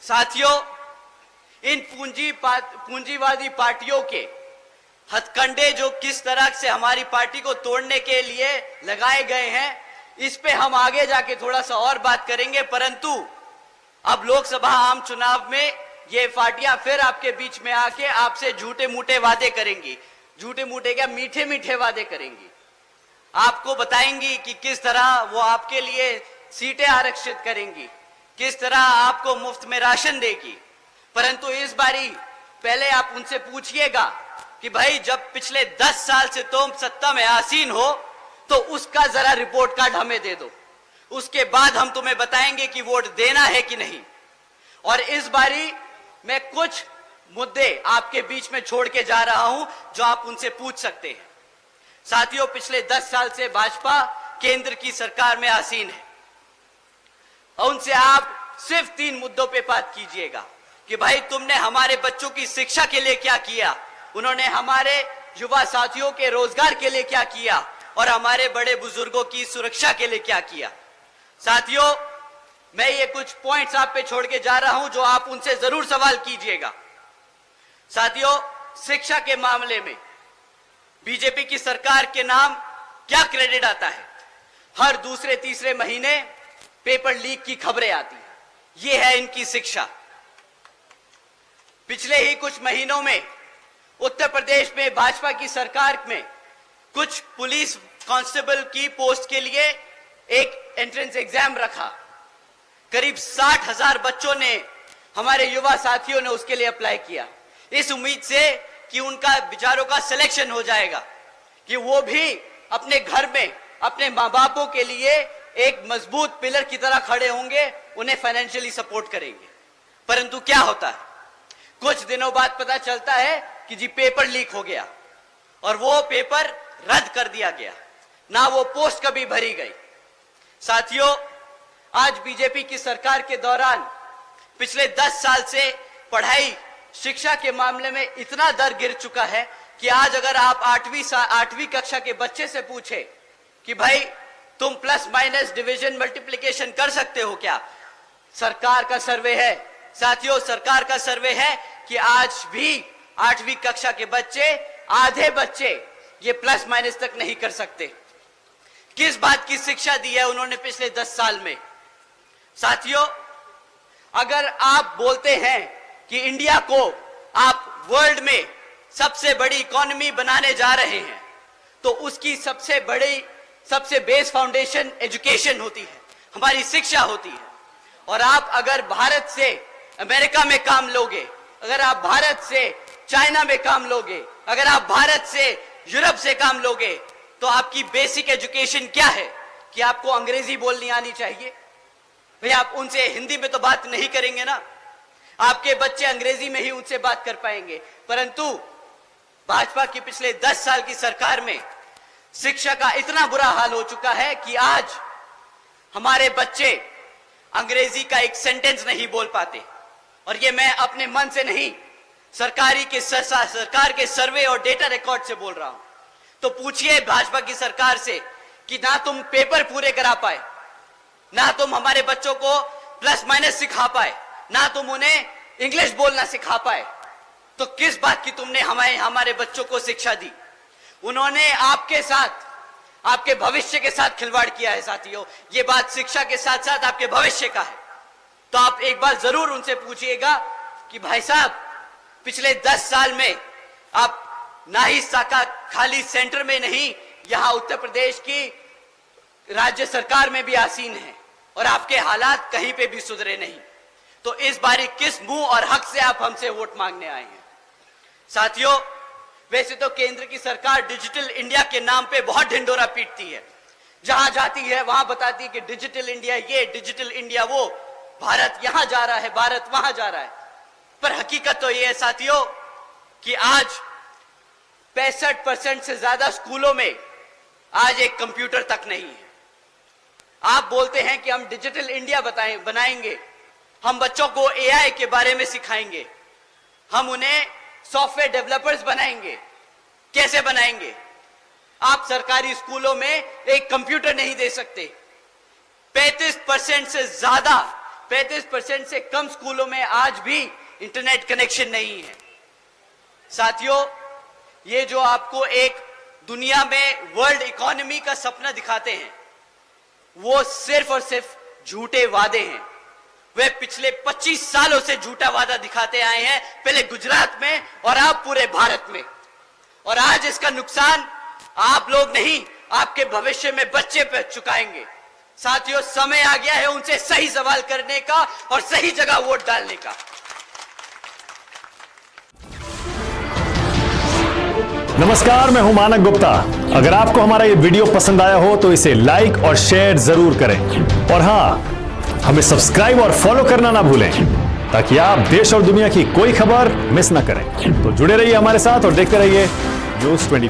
साथियों, इन पूंजीवादी पार्टियों के हथकंडे जो किस तरह से हमारी पार्टी को तोड़ने के लिए लगाए गए हैं, इस पे हम आगे जाके थोड़ा सा और बात करेंगे। परंतु अब लोकसभा आम चुनाव में ये पार्टियां फिर आपके बीच में आके आपसे झूठे मूठे वादे करेंगी। झूठे मूठे क्या, मीठे मीठे वादे करेंगी। आपको बताएंगी कि किस तरह वो आपके लिए सीटें आरक्षित करेंगी, किस तरह आपको मुफ्त में राशन देगी। परंतु इस बारी पहले आप उनसे पूछिएगा कि भाई जब पिछले 10 साल से तुम सत्ता में आसीन हो तो उसका जरा रिपोर्ट कार्ड हमें दे दो, उसके बाद हम तुम्हें बताएंगे कि वोट देना है कि नहीं। और इस बारी मैं कुछ मुद्दे आपके बीच में छोड़ के जा रहा हूं जो आप उनसे पूछ सकते हैं। साथियों, पिछले 10 साल से भाजपा केंद्र की सरकार में आसीन है और उनसे आप सिर्फ 3 मुद्दों पे बात कीजिएगा कि भाई तुमने हमारे बच्चों की शिक्षा के लिए क्या किया, उन्होंने हमारे युवा साथियों के रोजगार के लिए क्या किया और हमारे बड़े बुजुर्गों की सुरक्षा के लिए क्या किया। साथियों, मैं ये कुछ पॉइंट्स आप पे छोड़ के जा रहा हूं जो आप उनसे जरूर सवाल कीजिएगा। साथियों, शिक्षा के मामले में बीजेपी की सरकार के नाम क्या क्रेडिट आता है? हर दूसरे तीसरे महीने पेपर लीक की खबरें आती हैं। ये है इनकी शिक्षा। पिछले ही कुछ महीनों में उत्तर प्रदेश में भाजपा की सरकार में कुछ पुलिस कांस्टेबल की पोस्ट के लिए एक एंट्रेंस एग्जाम रखा। करीब 60,000 बच्चों ने, हमारे युवा साथियों ने उसके लिए अप्लाई किया, इस उम्मीद से कि उनका विचारों का सिलेक्शन हो जाएगा, कि वो भी अपने घर में अपने मां बापों के लिए एक मजबूत पिलर की तरह खड़े होंगे, उन्हें फाइनेंशियली सपोर्ट करेंगे। परंतु क्या होता है, कुछ दिनों बाद पता चलता है कि जी पेपर लीक हो गया और वो पेपर रद्द कर दिया गया, ना वो पोस्ट कभी भरी गई। साथियों, आज बीजेपी की सरकार के दौरान पिछले 10 साल से पढ़ाई शिक्षा के मामले में इतना दर गिर चुका है कि आज अगर आप 8वीं कक्षा के बच्चे से पूछे कि भाई तुम प्लस माइनस डिवीजन मल्टीप्लिकेशन कर सकते हो क्या, सरकार का सर्वे है, साथियों सरकार का सर्वे है कि आज भी 8वीं कक्षा के बच्चे, आधे बच्चे ये प्लस माइनस तक नहीं कर सकते। किस बात की शिक्षा दी है उन्होंने पिछले 10 साल में? साथियों, अगर आप बोलते हैं कि इंडिया को आप वर्ल्ड में सबसे बड़ी इकोनॉमी बनाने जा रहे हैं, तो उसकी सबसे बेस फाउंडेशन एजुकेशन होती है, हमारी शिक्षा होती है। और आप अगर भारत से अमेरिका में काम लोगे, अगर आप भारत से चाइना में काम लोगे, अगर आप भारत से यूरोप से काम लोगे, तो आपकी बेसिक एजुकेशन क्या है कि आपको अंग्रेजी बोलनी आनी चाहिए? भाई आप उनसे हिंदी में तो बात नहीं करेंगे ना, आपके बच्चे अंग्रेजी में ही उनसे बात कर पाएंगे। परंतु भाजपा की पिछले 10 साल की सरकार में शिक्षा का इतना बुरा हाल हो चुका है कि आज हमारे बच्चे अंग्रेजी का एक सेंटेंस नहीं बोल पाते। और ये मैं अपने मन से नहीं, सरकार के सर्वे और डेटा रिकॉर्ड से बोल रहा हूं। तो पूछिए भाजपा की सरकार से कि ना तुम पेपर पूरे करा पाए, ना तुम हमारे बच्चों को प्लस माइनस सिखा पाए, ना तुम उन्हें इंग्लिश बोलना सिखा पाए, तो किस बात की तुमने हमारे बच्चों को शिक्षा दी? उन्होंने आपके साथ, आपके भविष्य के साथ खिलवाड़ किया है। साथियों, ये बात शिक्षा के साथ साथ आपके भविष्य का है। तो आप एक बार जरूर उनसे पूछिएगा कि भाई साहब, पिछले 10 साल में आप ना ही साका खाली सेंटर में नहीं, यहां उत्तर प्रदेश की राज्य सरकार में भी आसीन है और आपके हालात कहीं पे भी सुधरे नहीं। तो इस बारी किस मुंह और हक से आप हमसे वोट मांगने आए हैं? साथियों, वैसे तो केंद्र की सरकार डिजिटल इंडिया के नाम पे बहुत ढिंडोरा पीटती है, जहां जाती है वहां बताती है कि डिजिटल इंडिया ये, डिजिटल इंडिया वो, भारत यहां जा रहा है, भारत वहां जा रहा है। पर हकीकत तो ये है साथियों कि आज 65% से ज्यादा स्कूलों में आज एक कंप्यूटर तक नहीं है। आप बोलते हैं कि हम डिजिटल इंडिया बनाएंगे, हम बच्चों को एआई के बारे में सिखाएंगे, हम उन्हें सॉफ्टवेयर डेवलपर्स बनाएंगे। कैसे बनाएंगे? आप सरकारी स्कूलों में एक कंप्यूटर नहीं दे सकते। 35% से ज्यादा 35% से कम स्कूलों में आज भी इंटरनेट कनेक्शन नहीं है। साथियों, ये जो आपको एक दुनिया में वर्ल्ड इकोनॉमी का सपना दिखाते हैं, वो सिर्फ और सिर्फ झूठे वादे हैं। वे पिछले 25 सालों से झूठा वादा दिखाते आए हैं, पहले गुजरात में और अब पूरे भारत में। और आज इसका नुकसान आप लोग नहीं, आपके भविष्य में बच्चे पे चुकाएंगे। साथियों, समय आ गया है उनसे सही सवाल करने का और सही जगह वोट डालने का। नमस्कार, मैं हूं मानक गुप्ता। अगर आपको हमारा ये वीडियो पसंद आया हो तो इसे लाइक और शेयर जरूर करें, और हां, हमें सब्सक्राइब और फॉलो करना ना भूलें ताकि आप देश और दुनिया की कोई खबर मिस ना करें। तो जुड़े रहिए हमारे साथ और देखते रहिए न्यूज़ 24।